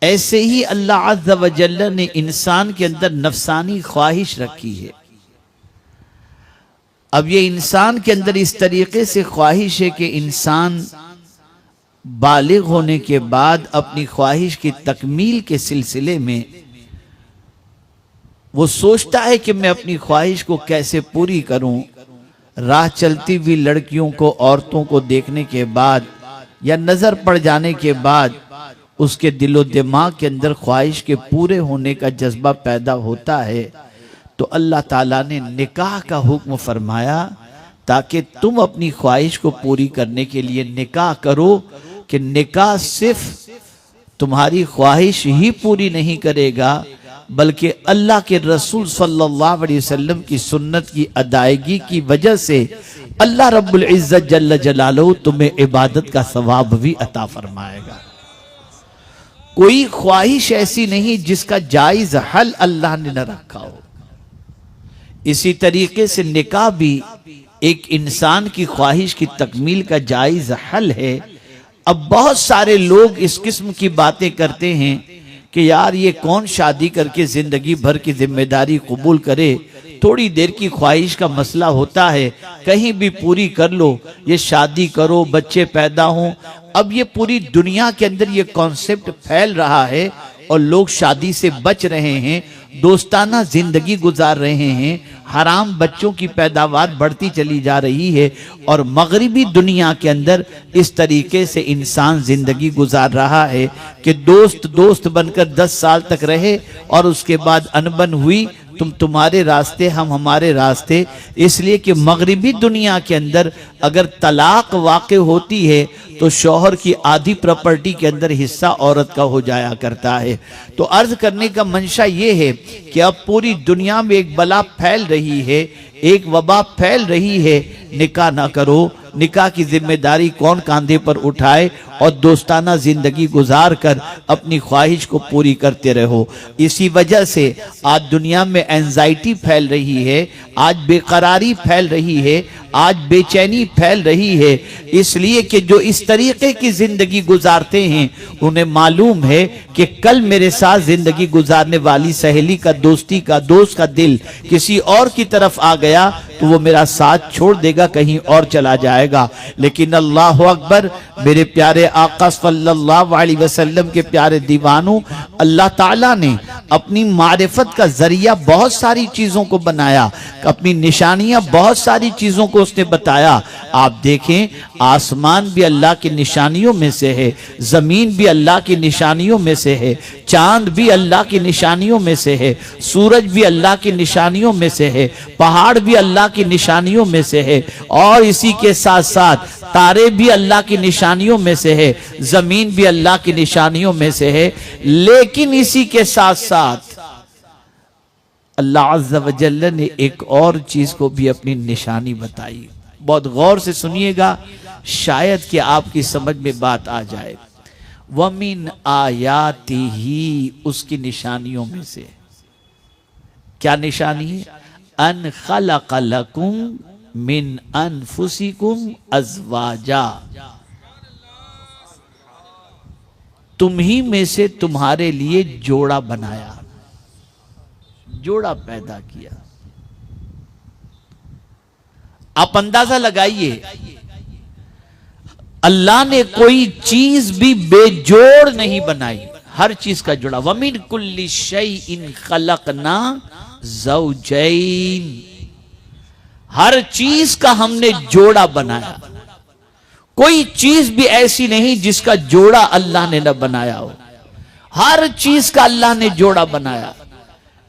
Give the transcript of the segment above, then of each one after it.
ऐसे ही अल्लाह अज़्ज़ व जल्ल ने इंसान के अंदर नफसानी ख्वाहिश रखी है। अब ये इंसान के अंदर इस तरीके से ख्वाहिश है कि इंसान बालिग होने के बाद अपनी ख्वाहिश की तकमील के सिलसिले में वो सोचता है कि मैं अपनी ख्वाहिश को कैसे पूरी करूं। राह चलती हुई लड़कियों को, औरतों को देखने के बाद या नजर पड़ जाने के बाद उसके दिलो दिमाग के अंदर ख्वाहिश के पूरे होने का जज्बा पैदा होता है। तो अल्लाह ताला ने निकाह का हुक्म फरमाया ताकि तुम अपनी ख्वाहिश को पूरी करने के लिए निकाह करो, कि निकाह सिर्फ तुम्हारी ख्वाहिश ही पूरी नहीं करेगा बल्कि अल्लाह के रसूल सल्लल्लाहु अलैहि वसल्लम की सुन्नत की अदायगी की वजह से अल्लाह रब्बुल इज्जत जल्ल जलालहू तुम्हें इबादत का सवाब भी अता फरमाएगा। कोई ख्वाहिश ऐसी नहीं जिसका जायज हल अल्लाह ने न रखा हो। इसी तरीके से निकाह भी एक इंसान की ख्वाहिश की तकमील का जायज हल है। अब बहुत सारे लोग इस किस्म की बातें करते हैं कि यार ये कौन शादी करके जिंदगी भर की जिम्मेदारी कबूल करे, थोड़ी देर की ख्वाहिश का मसला होता है, कहीं भी पूरी कर लो, ये शादी करो, बच्चे पैदा हों। अब ये पूरी दुनिया के अंदर ये कॉन्सेप्ट फैल रहा है और लोग शादी से बच रहे हैं, दोस्ताना जिंदगी गुजार रहे हैं, हराम बच्चों की पैदावार बढ़ती चली जा रही है और मगरिबी दुनिया के अंदर इस तरीके से इंसान जिंदगी गुजार रहा है कि दोस्त दोस्त बनकर 10 साल तक रहे और उसके बाद अनबन हुई, तुम तुम्हारे रास्ते हम हमारे रास्ते। इसलिए कि मगरिबी दुनिया के अंदर अगर तलाक वाक़े होती है तो शौहर की आधी प्रॉपर्टी के अंदर हिस्सा औरत का हो जाया करता है। तो अर्ज करने का मंशा ये है कि अब पूरी दुनिया में एक बला फैल रही है, एक वबा फैल रही है। निकाह ना करो, निकाह की जिम्मेदारी कौन कांधे पर उठाए और दोस्ताना जिंदगी गुजार कर अपनी ख्वाहिश को पूरी करते रहो। इसी वजह से आज दुनिया में एंजाइटी फैल रही है, आज बेकरारी फैल रही है, आज बेचैनी फैल रही है। इसलिए कि जो इस तरीके की जिंदगी गुजारते हैं उन्हें मालूम है कि कल मेरे साथ जिंदगी गुजारने वाली सहेली का, दोस्ती का, दोस्त का दिल किसी और की तरफ आ गया तो वो मेरा साथ छोड़ देगा, कहीं और चला जाएगा। लेकिन अल्लाह अकबर, मेरे प्यारे आका सल्लल्लाहु अलैहि वसल्लम के प्यारे दीवानों, अल्लाह ताला ने अपनी मारिफत का जरिया बहुत सारी चीजों को बनाया, अपनी निशानियां बहुत सारी चीजों को उसने बताया। आप देखें, आसमान भी अल्लाह की निशानियों में से है, जमीन भी अल्लाह की निशानियों में से है, चांद भी अल्लाह की निशानियों में से है, सूरज भी अल्लाह की निशानियों में से है, पहाड़ भी अल्लाह की निशानियों में से है और इसी के साथ साथ तारे भी अल्लाह की निशानियों में से है, जमीन भी अल्लाह की निशानियों में से है। लेकिन इसी के साथ साथ अल्लाह अज़्ज़ व जल्ल ने एक और चीज को भी अपनी निशानी बताई। बहुत गौर से सुनिएगा, शायद कि आपकी समझ में बात आ जाए। वमिन आयातिही, उसकी निशानियों में से क्या निशानी है? अन खलक़ लकुम मिन अनफुसिकुम अज़वाजा, तुम ही में से तुम्हारे लिए जोड़ा बनाया, जोड़ा पैदा किया। आप अंदाजा लगाइए, अल्लाह ने कोई चीज भी बेजोड़ नहीं बनाई, हर चीज का जोड़ा। वमिन कुल्ली शैइन खलक़ना ज़ौजैन, हर चीज का हमने जोड़ा बनाया। कोई चीज भी ऐसी नहीं जिसका जोड़ा अल्लाह ने न बनाया हो, हर चीज का अल्लाह ने जोड़ा बनाया।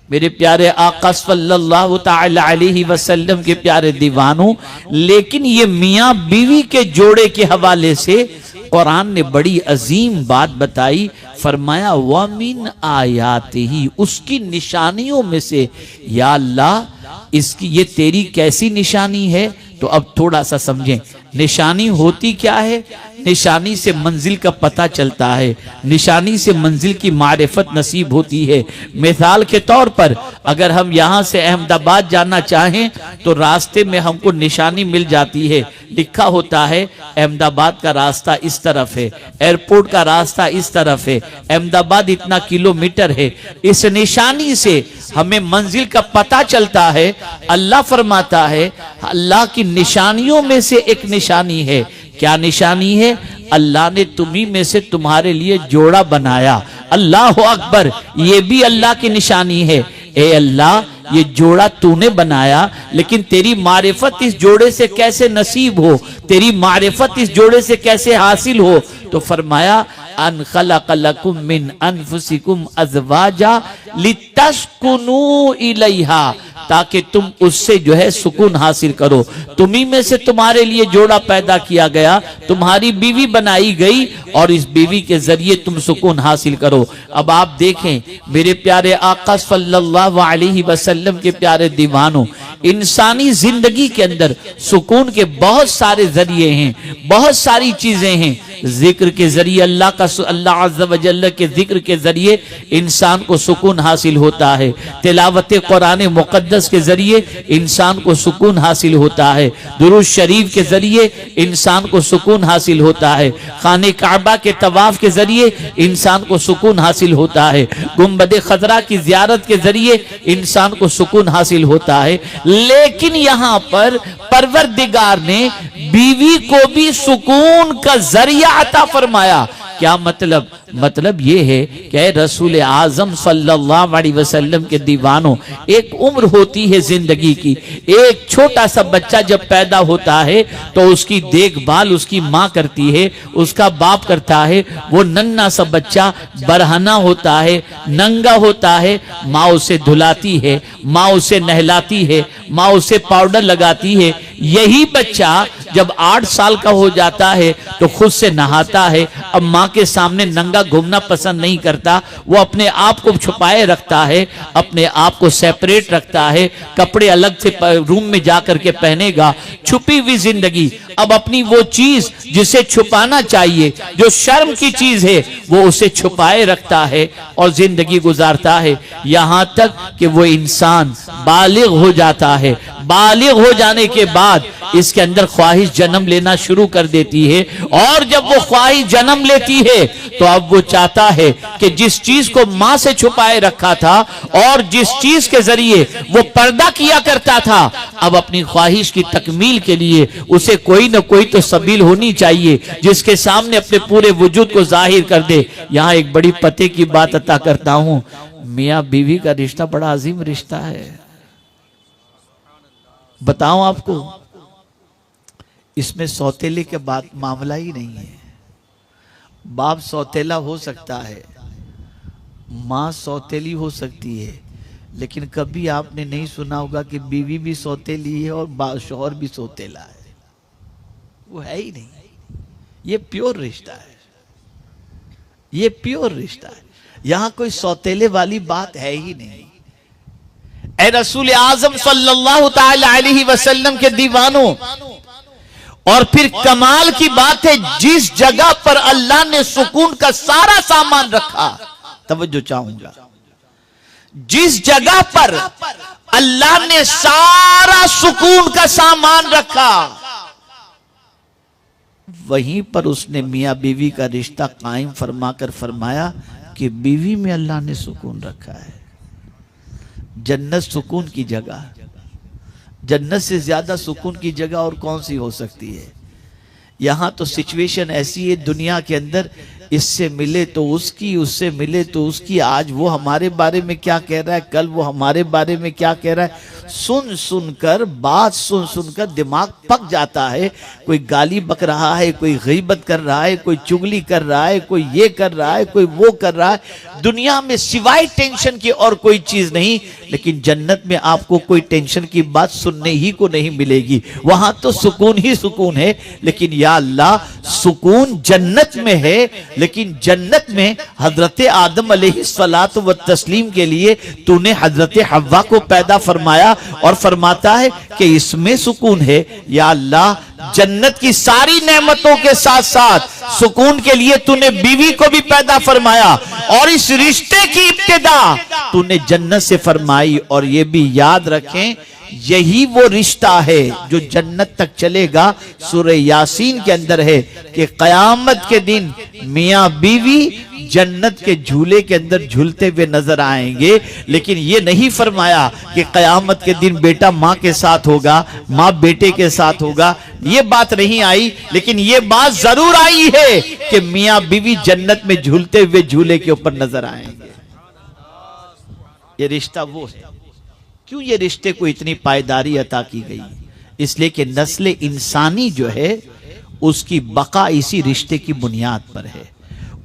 मेरे प्यारे आका सल्लल्लाहु ताला अलैहि वसल्लम के प्यारे दीवानों, लेकिन ये मियां बीवी के जोड़े के हवाले से कुरान ने बड़ी अजीम बात बताई। फरमाया वमिन आयातिही, उसकी निशानियों में से। या अल्लाह, इसकी ये तेरी कैसी निशानी है? तो अब थोड़ा सा समझें, निशानी होती क्या है? निशानी से मंजिल का पता चलता है, निशानी से मंजिल की मारिफत नसीब होती है। मिसाल के तौर पर अगर हम यहाँ से अहमदाबाद जाना चाहें तो रास्ते में हमको निशानी मिल जाती है, लिखा होता है अहमदाबाद का रास्ता इस तरफ है, एयरपोर्ट का रास्ता इस तरफ है, अहमदाबाद इतना किलोमीटर है। इस निशानी से हमें मंजिल का पता चलता है। अल्लाह फरमाता है अल्लाह की निशानियों में से एक निशानी है। क्या निशानी है? अल्लाह ने तुम्ही में से तुम्हारे लिए जोड़ा बनाया। अल्लाह अकबर, ये भी अल्लाह की निशानी है। ए अल्लाह, ये जोड़ा तूने बनाया, लेकिन तेरी मारिफत इस जोड़े से कैसे नसीब हो, तेरी मारिफत इस जोड़े से कैसे हासिल हो? तो फरमाया अन खलक़ लकुम मिन अनफुसिकुम अज़वाजा लितस्कुनू इलैहा, ताकि तुम उससे जो है सुकून हासिल करो। तुम्ही में से तुम्हारे लिए जोड़ा पैदा किया गया, तुम्हारी बीवी बनाई गई और इस बीवी के जरिए तुम सुकून हासिल करो। अब आप देखें मेरे प्यारे आका सल्लल्लाहु अलैहि वसल्लम के प्यारे दीवानों, इंसानी जिंदगी के अंदर सुकून के बहुत सारे जरिए हैं, बहुत सारी चीजें हैं। जिक्र के जरिए अल्लाह अज़्ज़ व जल्ल के जिक्र के जरिए इंसान को सुकून हासिल होता है। तिलावत कुरान मुक़द्दस के जरिए इंसान को सुकून हासिल होता है। दुरूद शरीफ के जरिए इंसान को सुकून हासिल होता है। खाने काबा के तवाफ के जरिए इंसान को सुकून हासिल होता है। गुंबद खजरा की ज़ियारत के जरिए इंसान को सुकून हासिल होता है। लेकिन यहाँ पर परवरदिगार ने बीवी को भी सुकून का जरिया अता फरमाया। क्या मतलब? मतलब ये है कि रसूल आजम सल्लल्लाहु अलैहि वसल्लम के दीवानों, एक उम्र होती है जिंदगी की। एक छोटा सा बच्चा जब पैदा होता है तो उसकी देखभाल उसकी माँ करती है, उसका बाप करता है। वो नन्हा सा बच्चा बरहना होता है, नंगा होता है, माँ उसे धुलाती है, माँ उसे नहलाती है, माँ उसे पाउडर लगाती है। यही बच्चा जब 8 साल का हो जाता है तो खुद से नहाता है। अब माँ के सामने नंगा घूमना पसंद नहीं करता, वो अपने आप को छुपाए रखता है, अपने आप को सेपरेट रखता है, कपड़े अलग से रूम में जाकर के पहनेगा। छुपी हुई जिंदगी। अब अपनी वो चीज जिसे छुपाना चाहिए, जो शर्म की चीज है, वो उसे छुपाए रखता है और जिंदगी गुजारता है, यहां तक कि वो इंसान बालिग हो जाता है। बालिग हो जाने के बाद इसके अंदर ख्वाहिश जन्म लेना शुरू कर देती है, और जब वो ख्वाहिश जन्म लेती है तो अब वो चाहता है कि जिस चीज को मां से छुपाए रखा था और जिस चीज के जरिए वो पर्दा किया करता था, अब अपनी ख्वाहिश की तकमील के लिए उसे कोई न कोई तो सबील होनी चाहिए जिसके सामने अपने पूरे वजूद को जाहिर कर दे। यहां एक बड़ी पते की बात अता करता हूं। मियां बीवी का रिश्ता बड़ा अजीम रिश्ता है। बताऊं आपको, इसमें सौतेले के बाद मामला ही नहीं है। बाप सौतेला हो सकता है, माँ सौतेली हो सकती है, लेकिन कभी आपने नहीं सुना होगा कि बीवी भी सौतेली है और शौहर भी सौतेला है। वो है ही नहीं। ये प्योर रिश्ता है, ये प्योर रिश्ता है। यहां कोई सौतेले वाली बात है ही नहीं। ए रसूल आजम सल्लल्लाहु ताला अलैहि वसल्लम के दीवानों, और फिर कमाल की बात है, जिस जगह पर अल्लाह ने सुकून का सारा सामान रखा, तवज्जो चाहूंगा, जिस जगह पर अल्लाह ने सारा सुकून का सामान रखा, वहीं पर उसने मियां बीवी का रिश्ता कायम फरमाकर फरमाया कि बीवी में अल्लाह ने सुकून रखा है। जन्नत सुकून की जगह, जन्नत से ज्यादा सुकून की जगह और कौन सी हो सकती है। यहां तो सिचुएशन ऐसी है दुनिया के अंदर, इससे मिले तो उसकी, उससे मिले तो उसकी। आज वो हमारे बारे में क्या कह रहा है, कल वो हमारे बारे में क्या कह रहा है। सुन सुनकर, बात सुन सुनकर दिमाग पक जाता है। कोई गाली बक रहा है, कोई गीबत कर रहा है, कोई चुगली कर रहा है, कोई ये कर रहा है, कोई वो कर रहा है। दुनिया में सिवाय टेंशन की और कोई चीज नहीं। लेकिन जन्नत में आपको कोई टेंशन की बात सुनने ही को नहीं मिलेगी। वहां तो सुकून ही सुकून है। लेकिन या अल्लाह, सुकून जन्नत में है, लेकिन जन्नत में हजरत आदम अलैहिस्सलातु व तस्लीम के लिए तूने हजरत हव्वा को पैदा फरमाया और फरमाता है कि इसमें सुकून है। या अल्लाह, जन्नत की सारी नेमतों के साथ साथ सुकून के लिए तूने बीवी को भी पैदा फरमाया और इस रिश्ते की इब्तिदा तूने जन्नत से फरमाई। और ये भी याद रखें, यही वो रिश्ता है जो जन्नत तक चलेगा। सूरह यासीन के अंदर है कि कयामत के दिन मियां बीवी जन्नत के झूले के अंदर झूलते हुए नजर आएंगे, लेकिन ये नहीं फरमाया कि कयामत के दिन बेटा माँ के साथ होगा, माँ बेटे के साथ होगा। ये बात नहीं आई, लेकिन ये बात जरूर आई है कि मियां बीवी जन्नत में झूलते हुए झूले के ऊपर नजर आएंगे। ये रिश्ता वो है। क्यों ये रिश्ते को इतनी पायदारी अता की गई? इसलिए कि नस्ल इंसानी जो है उसकी बका इसी रिश्ते की बुनियाद पर है।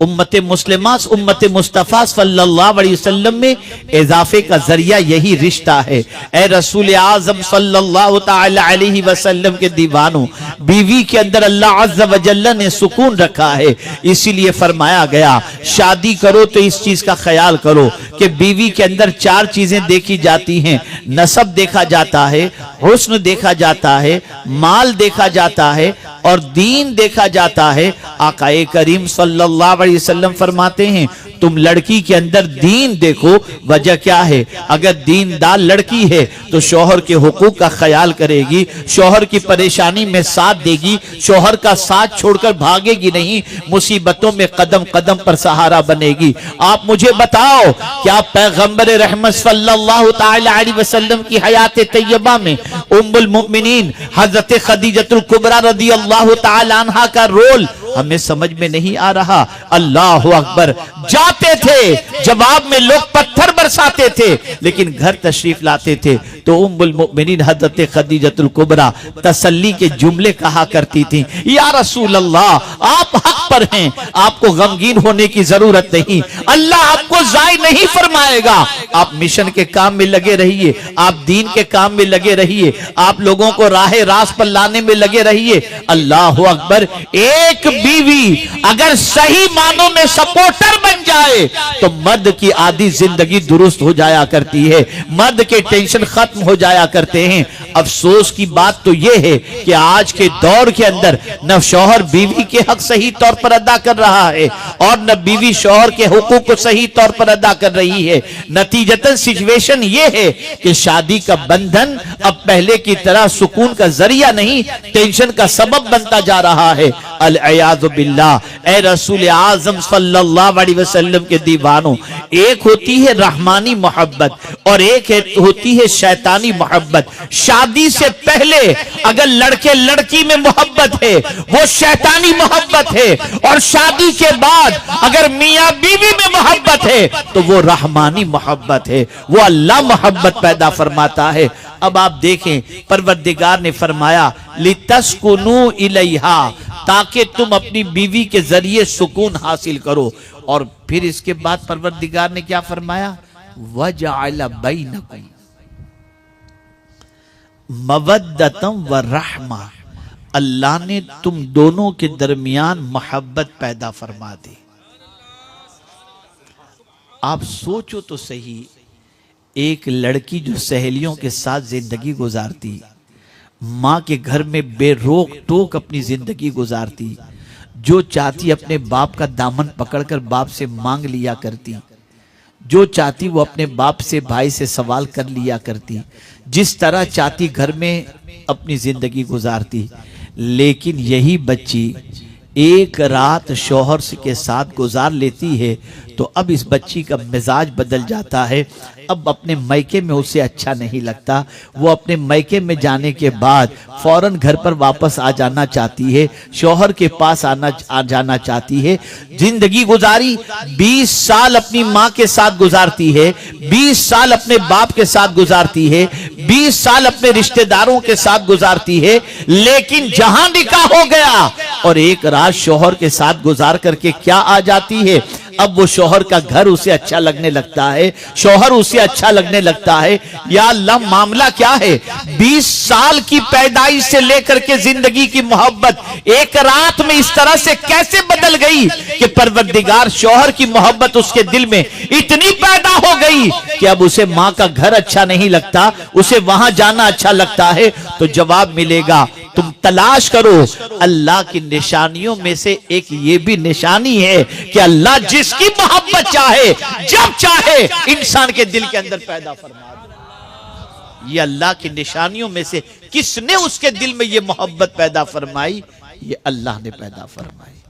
उम्मत मुस्लिमा उम्मत मुस्तफ़ा सल्लल्लाहु अलैहि वसल्लम में इजाफे का जरिया यही रिश्ता है। ए रसूल आज़म सल्लल्लाहु तआला अलैहि वसल्लम के दीवानों, बीवी के अंदर अल्लाह अज़्ज़ व जल्ल ने सुकून रखा है। इसीलिए फरमाया गया शादी करो तो इस चीज का ख्याल करो कि बीवी के अंदर 4 चीजें देखी जाती हैं। नसब देखा जाता है, हुस्न देखा जाता है, माल देखा जाता है और दीन देखा जाता है। आकाए करीम सल्लल्लाहु अलैहि वसल्लम फरमाते हैं तुम लड़की के अंदर दीन देखो। वजह क्या है? अगर दीनदार लड़की है तो शौहर के हुकूक का ख्याल करेगी, शौहर की परेशानी में साथ देगी, शौहर का साथ छोड़कर भागेगी नहीं, मुसीबतों में कदम कदम पर सहारा बनेगी। आप मुझे बताओ, क्या पैगंबर रहमत सल्लल्लाहु तआला अलैहि वसल्लम की हयात तैयबा में उम्मुल मुमिनीन हजरत खदीजतुल कुबरा रदियल्लाहु तआला अन्हा का रोल हमें समझ में नहीं आ रहा? अल्लाह अकबर। जाते थे, जवाब में लोग पत्थर बरसाते थे, लेकिन घर तशरीफ लाते थे तो उम्मुल मुमिनीन हज़रत खदीजतुल कुबरा तसल्ली के जुमले कहा करती थी, या रसूल अल्लाह आप हक पर हैं, आपको गमगीन होने की जरूरत नहीं, अल्लाह आपको ज़ाय नहीं फरमाएगा। आप मिशन के काम में लगे रहिए, आप दीन के काम में लगे रहिए, आप लोगों को राह रास्त पर लाने में लगे रहिए। अल्लाह अकबर। एक बीवी अगर सही मानों में सपोर्टर बन जाए तो मर्द की आधी जिंदगी दुरुस्त हो जाया करती है, मर्द के टेंशन खत्म हो जाया करते हैं। अफसोस की बात तो यह है कि आज के दौर के अंदर न शौहर बीवी के हक सही तौर पर अदा कर रहा है और न बीवी शौहर के हुकूक को सही तौर पर अदा कर रही है। नतीजतन सिचुएशन यह है कि शादी का बंधन अब पहले की तरह सुकून का जरिया नहीं, टेंशन का सबब बनता जा रहा है। अल-इयाज़ु बिल्लाह। ए रसूल आज़म सल्लल्लाहु अलैहि वसल्लम के दीवानों, एक होती है रहमानी मोहब्बत और एक होती है शैतानी मोहब्बत। शादी से पहले अगर लड़के लड़की में मोहब्बत है वो शैतानी मोहब्बत है, और शादी के बाद अगर मियां बीवी में मोहब्बत है तो वो रहमानी मोहब्बत है, वो अल्लाह मोहब्बत पैदा फरमाता है। अब आप देखें, परवरदिगार ने फरमाया लितस्कुनू इलैहा, ताकि तुम अपनी बीवी के जरिए सुकून हासिल करो। और फिर इसके बाद परवरदिगार ने क्या फरमाया? वजअल बैनकुम मवद्दतम व रहमा, अल्लाह ने तुम दोनों के दरमियान मोहब्बत पैदा फरमा दी। आप सोचो तो सही, एक लड़की जो सहेलियों के साथ जिंदगी गुजारती, माँ के घर में बेरोक टोक अपनी जिंदगी गुजारती, जो चाहती अपने बाप का दामन पकड़कर बाप से मांग लिया करती, जो चाहती वो अपने बाप से भाई से सवाल कर लिया करती, जिस तरह चाहती घर में अपनी जिंदगी गुजारती। लेकिन यही बच्ची एक रात शौहर के साथ गुजार लेती है तो अब इस बच्ची का मिजाज बदल जाता है। अब अपने मैके में उसे अच्छा नहीं लगता, वो अपने मैके में जाने के बाद फौरन घर पर वापस आ जाना चाहती है, शौहर के पास आ जाना चाहती है। जिंदगी गुजारी 20 साल अपनी माँ के साथ गुजारती है, 20 साल अपने बाप के साथ गुजारती है, 20 साल अपने रिश्तेदारों के साथ गुजारती है, लेकिन जहां निकाह हो गया और एक रात शौहर के साथ गुजार करके क्या आ जाती है, अब वो शौहर का घर उसे अच्छा लगने लगता है, शौहर उसे अच्छा लगने लगता है। या अल्लाह, मामला क्या है? 20 साल की पैदाइश से लेकर के जिंदगी की मोहब्बत एक रात में इस तरह से कैसे बदल गई कि परवरदिगार शौहर की मोहब्बत उसके दिल में इतनी पैदा हो गई कि अब उसे माँ का घर अच्छा नहीं लगता, उसे वहां जाना अच्छा लगता है। तो जवाब मिलेगा तुम तलाश करो। अल्लाह की निशानियों में से एक ये भी निशानी है कि अल्लाह जिसकी मोहब्बत चाहे जब चाहे इंसान के दिल के अंदर पैदा फरमा दे। ये अल्लाह की निशानियों में से किसने उसके दिल में ये मोहब्बत पैदा फरमाई? ये अल्लाह ने पैदा फरमाई।